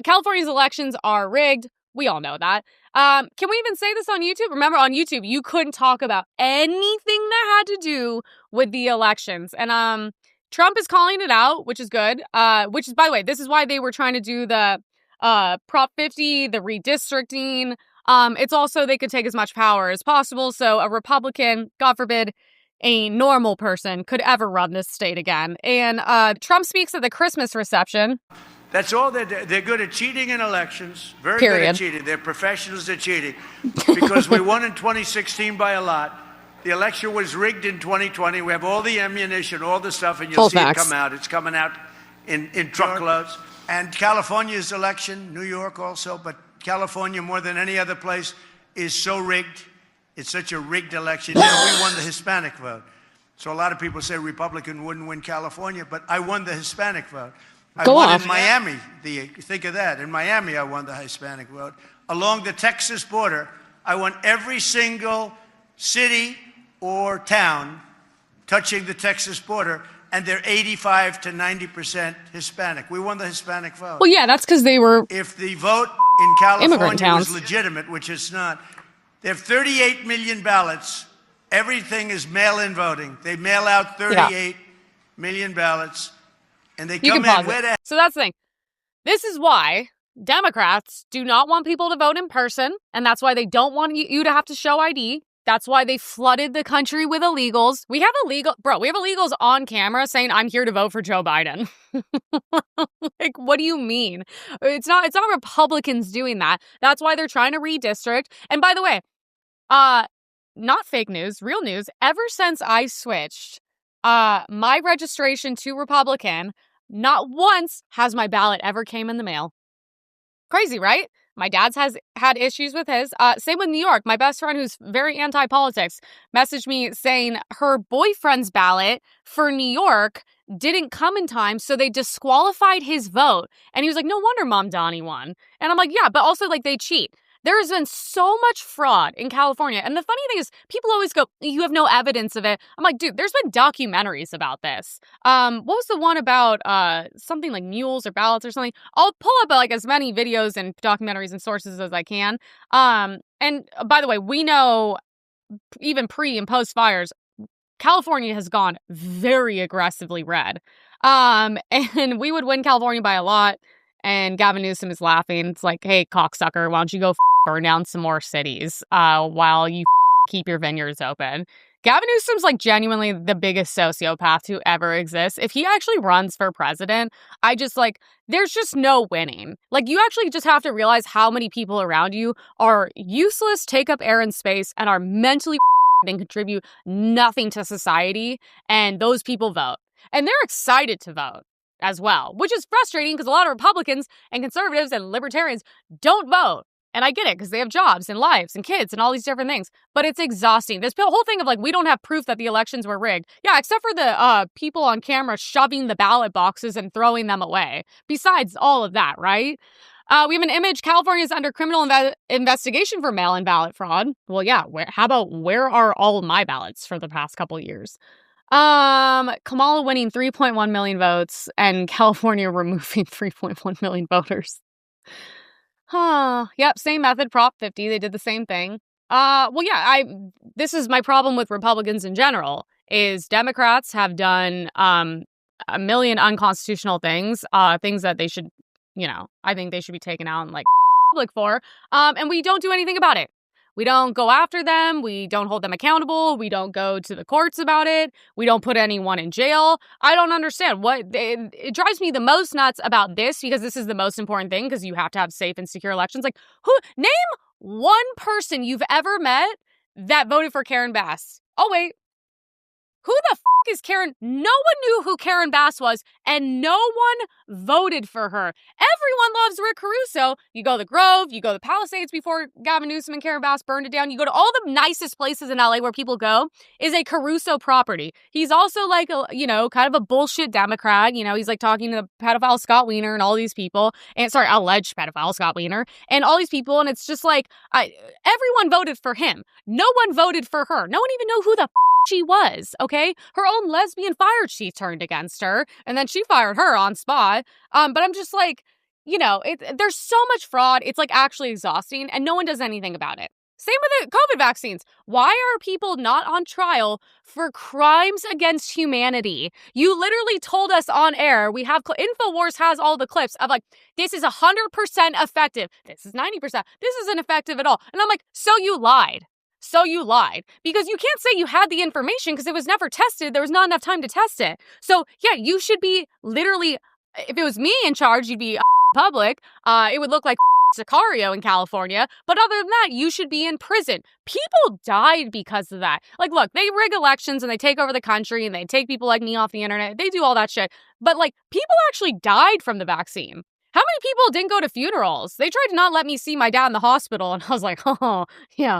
California's elections are rigged. We all know that. Can we even say this on YouTube? Remember, on YouTube, you couldn't talk about anything that had to do with the elections. And Trump is calling it out, which is good. Which is, by the way, this is why they were trying to do the Prop 50, the redistricting. It's also they could take as much power as possible. So a Republican, God forbid, a normal person could ever run this state again. And Trump speaks at the Christmas reception. That's all they're doing. They're good at cheating in elections. Very Period. good at cheating. They're professionals at cheating. Because we won in 2016 by a lot. The election was rigged in 2020. We have all the ammunition, all the stuff, and you'll see it come out. It's coming out in truckloads. And California's election, New York also, but California more than any other place is so rigged. It's such a rigged election. We won the Hispanic vote. So a lot of people say Republican wouldn't win California, but I won the Hispanic vote. I won in Miami. Think of that. In Miami, I won the Hispanic vote. Along the Texas border, I won every single city or town touching the Texas border, and they're 85 to 90% Hispanic. We won the Hispanic vote. Well, yeah, that's because they were If the vote in California towns. was legitimate, which it's not, they have 38 million ballots. Everything is mail-in voting. They mail out 38 million ballots. And they come in where the... So that's the thing. This is why Democrats do not want people to vote in person, and that's why they don't want you to have to show ID. That's why they flooded the country with illegals. We have illegals on camera saying, I'm here to vote for Joe Biden. Like, what do you mean? It's not Republicans doing that. That's why they're trying to redistrict. And by the way, not fake news, real news. Ever since I switched my registration to Republican, not once has my ballot ever came in the mail. Crazy, right? My dad's has had issues with his. Same with New York. My best friend, who's very anti-politics, messaged me saying her boyfriend's ballot for New York didn't come in time, so they disqualified his vote. And he was like, no wonder Mom Donnie won. And I'm like, yeah, but also, like, they cheat. There has been so much fraud in California. And the funny thing is, people always go, you have no evidence of it. I'm like, dude, there's been documentaries about this. What was the one about something like mules or ballots or something? I'll pull up like as many videos and documentaries and sources as I can. And by the way, we know even pre and post fires, California has gone very aggressively red. And we would win California by a lot. And Gavin Newsom is laughing. It's like, hey, cocksucker, why don't you go burn down some more cities while you keep your vineyards open? Gavin Newsom's like genuinely the biggest sociopath who ever exists. If he actually runs for president, I just like, there's just no winning. Like, you actually just have to realize how many people around you are useless, take up air and space, and are mentally and contribute nothing to society. And those people vote. And they're excited to vote as well, which is frustrating because a lot of Republicans and conservatives and libertarians don't vote. And I get it because they have jobs and lives and kids and all these different things. But it's exhausting. This whole thing of like, we don't have proof that the elections were rigged. Yeah, except for the people on camera shoving the ballot boxes and throwing them away. Besides all of that, right? We have an image. California is under criminal investigation for mail-in ballot fraud. Well, yeah. Where are all of my ballots for the past couple of years? Kamala winning 3.1 million votes and California removing 3.1 million voters. Yep, same method, Prop 50. They did the same thing. Well, yeah, this is my problem with Republicans in general, is Democrats have done a million unconstitutional things, things that they should, I think they should be taken out and like public for, and we don't do anything about it. We don't go after them. We don't hold them accountable. We don't go to the courts about it. We don't put anyone in jail. I don't understand what it drives me the most nuts about this, because this is the most important thing, because you have to have safe and secure elections. Like, name one person you've ever met that voted for Karen Bass. Oh, wait. Who the is Karen? No one knew who Karen Bass was, and no one voted for her. Everyone loves Rick Caruso. You go to the Grove, you go to the Palisades before Gavin Newsom and Karen Bass burned it down. You go to all the nicest places in LA where people go is a Caruso property. He's also like, kind of a bullshit Democrat. He's like talking to the pedophile Scott Wiener and all these people. And alleged pedophile Scott Wiener and all these people. And it's just like, everyone voted for him. No one voted for her. No one even knew who the she was, okay? Her own lesbian fire chief turned against her, and then she fired her on spot. But I'm just like, there's so much fraud. It's like actually exhausting, and no one does anything about it. Same with the COVID vaccines. Why are people not on trial for crimes against humanity? You literally told us on air, InfoWars has all the clips of like, this is 100% effective. This is 90%. This isn't effective at all. And I'm like, so you lied. Because you can't say you had the information because it was never tested. There was not enough time to test it. So yeah, you should be literally, if it was me in charge, you'd be public. It would look like Sicario in California. But other than that, you should be in prison. People died because of that. Like, look, they rig elections and they take over the country and they take people like me off the internet. They do all that shit. But like, people actually died from the vaccine. How many people didn't go to funerals? They tried to not let me see my dad in the hospital. And I was like, oh, yeah,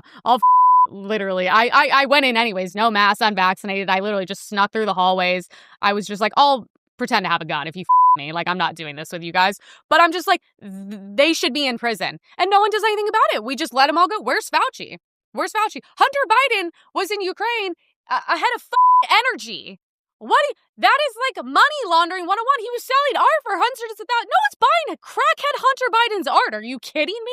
literally. I went in anyways, no mask, unvaccinated. I literally just snuck through the hallways. I was just like, I'll pretend to have a gun if you me. Like, I'm not doing this with you guys. But I'm just like, they should be in prison. And no one does anything about it. We just let them all go. Where's Fauci? Hunter Biden was in Ukraine ahead of energy. That is like money laundering 101. He was selling art for hundreds of thousands. No one's buying a crackhead Hunter Biden's art. Are you kidding me?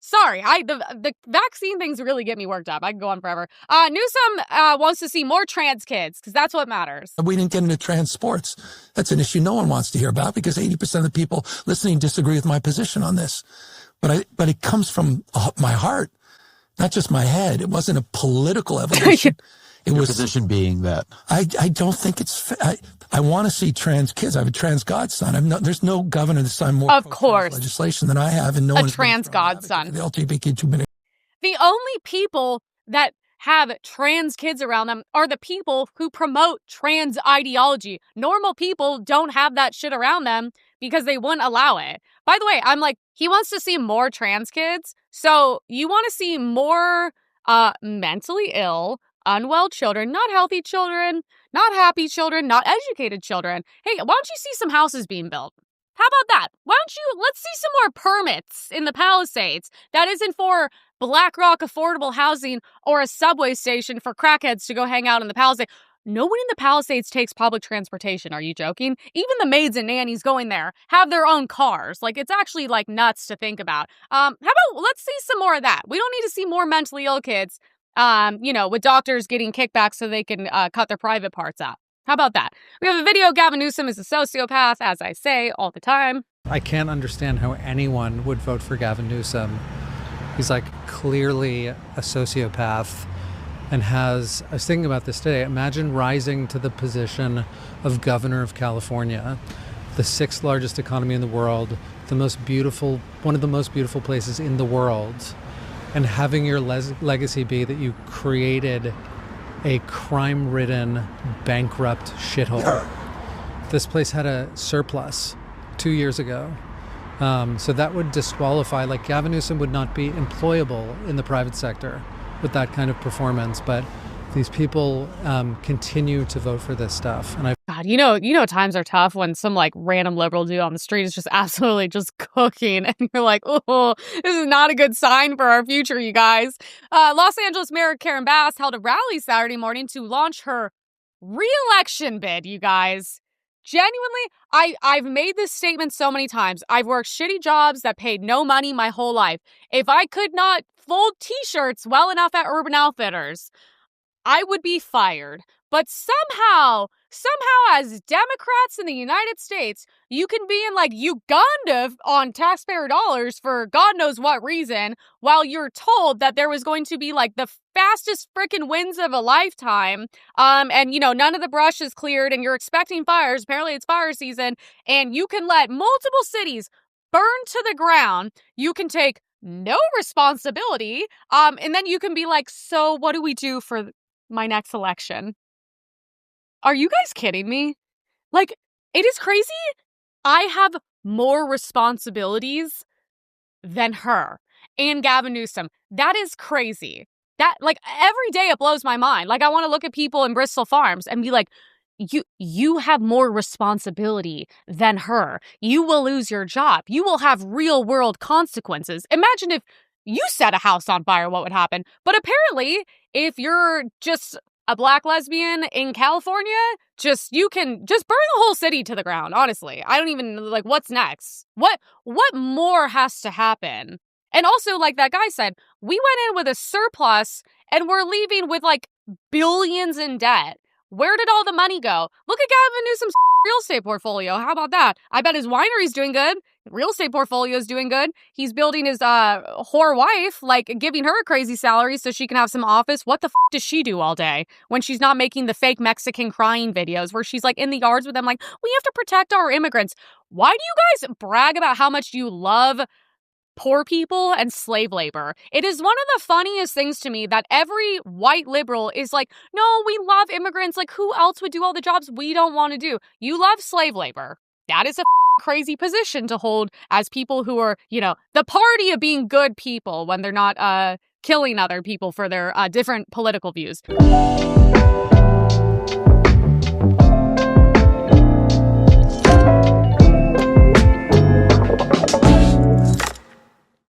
Sorry, the vaccine things really get me worked up. I can go on forever. Newsom wants to see more trans kids because that's what matters. We didn't get into trans sports. That's an issue no one wants to hear about because 80% of the people listening disagree with my position on this. But it comes from my heart, not just my head. It wasn't a political evolution. It Your was position being that I don't think it's. I want to see trans kids. I have a trans godson. There's no governor that's signed more legislation than I have, and no one's a trans godson. The LGBTQ community. The only people that have trans kids around them are the people who promote trans ideology. Normal people don't have that shit around them because they wouldn't allow it. By the way, I'm like, he wants to see more trans kids. So you want to see more mentally ill, unwell children, not healthy children, not happy children, not educated children. Hey, why don't you see some houses being built? How about that? Let's see some more permits in the Palisades that isn't for BlackRock affordable housing or a subway station for crackheads to go hang out in the Palisades. No one in the Palisades takes public transportation. Are you joking? Even the maids and nannies going there have their own cars. Like, it's actually like nuts to think about. How about let's see some more of that? We don't need to see more mentally ill kids, with doctors getting kickbacks so they can cut their private parts out. How about that? We have a video. Gavin Newsom is a sociopath, as I say all the time. I can't understand how anyone would vote for Gavin Newsom. He's like clearly a sociopath and I was thinking about this today. Imagine rising to the position of governor of California, the 6th largest economy in the world, one of the most beautiful places in the world, and having your legacy be that you created a crime-ridden, bankrupt shithole. This place had a surplus 2 years ago. So that would disqualify, like Gavin Newsom would not be employable in the private sector with that kind of performance. But these people continue to vote for this stuff. And God, times are tough when some like random liberal dude on the street is just absolutely just cooking. And you're like, oh, this is not a good sign for our future, you guys. Los Angeles Mayor Karen Bass held a rally Saturday morning to launch her re-election bid, you guys. Genuinely, I've made this statement so many times. I've worked shitty jobs that paid no money my whole life. If I could not fold t-shirts well enough at Urban Outfitters, I would be fired. But somehow, as Democrats in the United States, you can be in like Uganda on taxpayer dollars for God knows what reason, while you're told that there was going to be like the fastest freaking winds of a lifetime. And none of the brush is cleared and you're expecting fires. Apparently it's fire season, and you can let multiple cities burn to the ground. You can take no responsibility. And then you can be like, so what do we do for my next election? Are you guys kidding me? Like, it is crazy. I have more responsibilities than her and Gavin Newsom. That is crazy. That, like, every day it blows my mind. Like, I want to look at people in Bristol Farms and be like, you have more responsibility than her. You will lose your job. You will have real world consequences. Imagine if you set a house on fire, what would happen? But apparently, if you're just a black lesbian in California, you can just burn the whole city to the ground, honestly. I don't even, like, what's next? What more has to happen? And also, like that guy said, we went in with a surplus and we're leaving with, like, billions in debt. Where did all the money go? Look at Gavin Newsom's real estate portfolio. How about that? I bet his winery's doing good. Real estate portfolio is doing good. He's building his whore wife, like giving her a crazy salary so she can have some office. What the does she do all day when she's not making the fake Mexican crying videos where she's like in the yards with them like, we have to protect our immigrants? Why do you guys brag about how much you love poor people and slave labor? It is one of the funniest things to me that every white liberal is like, no, we love immigrants. Like, who else would do all the jobs we don't want to do? You love slave labor. That is a crazy position to hold as people who are, the party of being good people when they're not killing other people for their different political views.